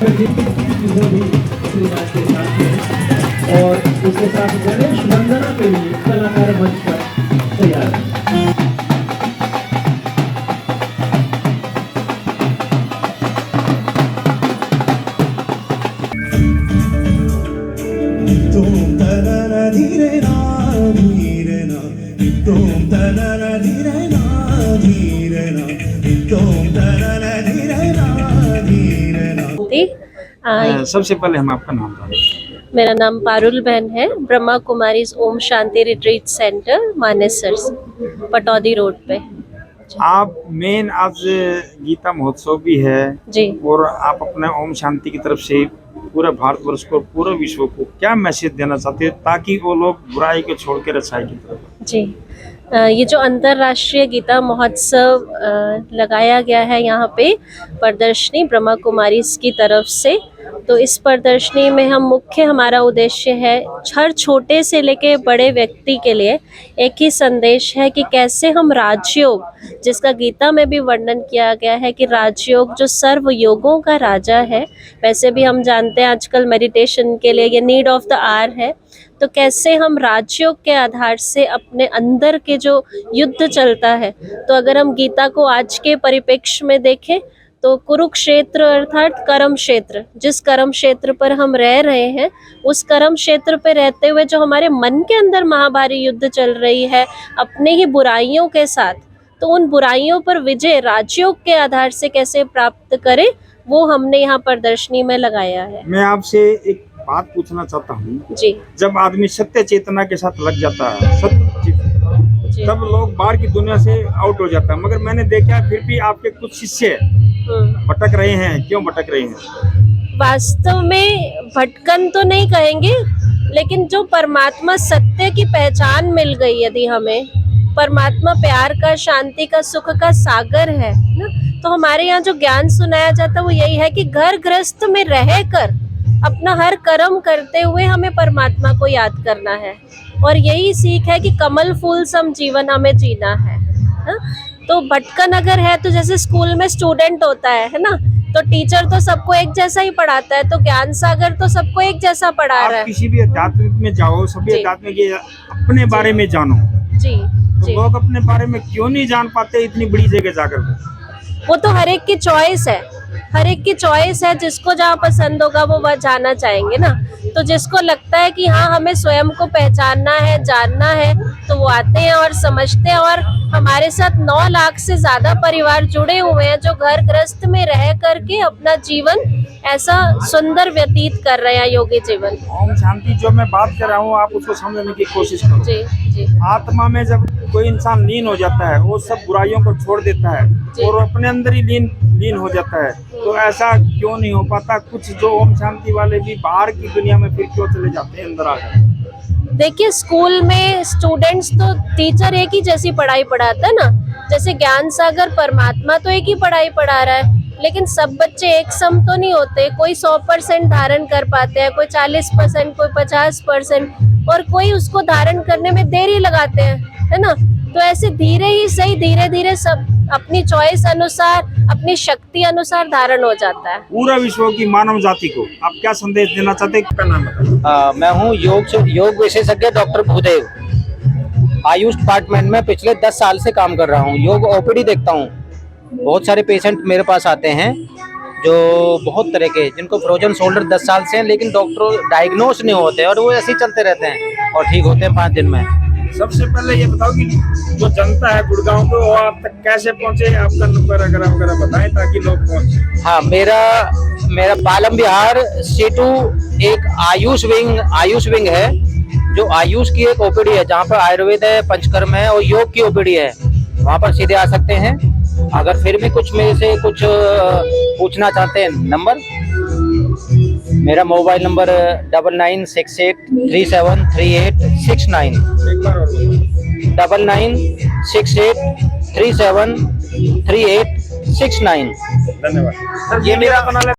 और इसके साथ गणेश वंदना के लिए कलाकार मंच पर तैयार है। सबसे पहले हम आपका नाम जानें। मेरा नाम पारुल बहन है। Brahma Kumaris Om Shanti retreat centre Manesar Pataudi road पे। आप मेन आज गीता महोत्सव भी है जी, और आप अपने ओम शांति की तरफ से पूरे भारतवर्ष को, पूरे विश्व को क्या मैसेज देना चाहते हैं ताकि वो लोग बुराई को छोड़ के अच्छाई की तरफ? जी, ये जो अंतर्राष्ट्रीय गीता महोत्सव लगाया गया है यहाँ पे प्रदर्शनी ब्रह्मा कुमारीज की तरफ से, तो इस प्रदर्शनी में हम मुख्य हमारा उद्देश्य है हर छोटे से लेके बड़े व्यक्ति के लिए एक ही संदेश है कि कैसे हम राजयोग, जिसका गीता में भी वर्णन किया गया है कि राजयोग जो सर्व योगों का राजा है, वैसे भी हम जानते हैं आजकल मेडिटेशन के लिए ये नीड ऑफ द आवर है, तो कैसे हम राजयोग के आधार से अपने अंदर के जो युद्ध चलता है, तो अगर हम गीता को आज के परिप्रेक्ष्य में देखें तो कुरुक्षेत्र अर्थात कर्म क्षेत्र, जिस कर्म क्षेत्र पर हम रह रहे हैं, उस कर्म क्षेत्र पर रहते हुए जो हमारे मन के अंदर महाभारी युद्ध चल रही है अपने ही बुराइयों के साथ, तो उन बुराइयों पर विजय राजयोग के आधार से कैसे प्राप्त करें, वो हमने यहाँ प्रदर्शनी में लगाया है। मैं आपसे एक बात पूछना चाहता हूँ। जी, जब आदमी सत्य चेतना के साथ लग जाता है, सत्य, तब लोग बाहर की दुनिया से आउट हो जाता है, मगर मैंने देखा फिर भी आपके कुछ शिष्य भटक रहे हैं। क्यों भटक रहे हैं? वास्तव में भटकन तो नहीं कहेंगे, लेकिन जो परमात्मा सत्य की पहचान मिल गई, यदि हमें परमात्मा प्यार का, शांति का, सुख का सागर है ना, तो हमारे यहाँ जो ज्ञान सुनाया जाता है वो यही है कि घर गृहस्थ में रहकर अपना हर कर्म करते हुए हमें परमात्मा को याद करना है, और यही सीख है कि कमल फूल सम जीवन हमें जीना है ना? तो भटकन अगर है तो जैसे स्कूल में स्टूडेंट होता है ना, तो टीचर तो सबको एक जैसा ही पढ़ाता है, तो ज्ञान सागर तो सबको एक जैसा पढ़ा रहा है। आप किसी भी आध्यात्मिक में जाओ, सभी आध्यात्मिक अपने बारे में जानो। जी, तो लोग अपने बारे में क्यों नहीं जान पाते इतनी बड़ी जगह जाकर? वो तो हर एक की चॉइस है, हर एक की चॉइस है, जिसको जहाँ पसंद होगा वो वह जाना चाहेंगे ना। तो जिसको लगता है कि हाँ हमें स्वयं को पहचानना है, जानना है, तो वो आते हैं और समझते हैं। और हमारे साथ 9 लाख से ज्यादा परिवार जुड़े हुए हैं जो घर गृहस्थ में रह करके अपना जीवन ऐसा सुंदर व्यतीत कर रहे हैं, योगी जीवन। ओम शांति जो मैं बात कर रहा हूँ, आप उसको समझने की कोशिश करो। जी, जी। आत्मा में जब कोई इंसान लीन हो जाता है, वो सब बुराइयों को छोड़ देता है और अपने अंदर ही लीन हो जाता है, तो ऐसा क्यों नहीं हो पाता? कुछ जो ओम शांति वाले भी बाहर की दुनिया में फिर क्यों चले जाते हैं अंदर आकर? देखिए, स्कूल में स्टूडेंट्स तो टीचर एक ही जैसी पढ़ाई पढ़ाता है ना, जैसे ज्ञान सागर परमात्मा तो एक ही पढ़ाई पढ़ा रहा है, लेकिन सब बच्चे एक सम तो नहीं होते। कोई 100% धारण कर पाते हैं, कोई 40%, कोई 50%, और कोई उसको धारण करने में देरी लगाते हैं, है ना? तो ऐसे धीरे ही सही, धीरे धीरे सब अपनी चॉइस अनुसार, अपनी शक्ति अनुसार धारण हो जाता है। पूरा विश्व की मानव जाति को आप क्या संदेश देना चाहते हैं? क्या नाम बताइए? मैं हूँ योग विशेषज्ञ डॉक्टर भूदेव। आयुष डिपार्टमेंट में पिछले 10 साल से काम कर रहा हूँ। योग ओपीडी देखता हूँ। बहुत सारे पेशेंट मेरे पास आते हैं जो बहुत तरह के, जिनको फ्रोजन शोल्डर 10 साल से हैं, लेकिन डॉक्टर डायग्नोस नहीं होते और वो ऐसे ही चलते रहते हैं और ठीक होते हैं 5 दिन में। सबसे पहले ये बताओ कि जो जनता है गुड़गांव को, वो आप तक कैसे पहुंचे? आपका नंबर अगर बताएं ताकि लोग पहुंचे। हाँ, मेरा पालम विहार C2 एक आयुष विंग है, जो आयुष की एक ओपीडी है, जहाँ पर आयुर्वेद है, पंचकर्म है और योग की ओपीडी है। वहाँ पर सीधे आ सकते हैं। अगर फिर भी कुछ मेरे से कुछ पूछना चाहते हैं, नंबर मेरा मोबाइल नंबर 9968373869 9968373869। धन्यवाद सर। ये मेरा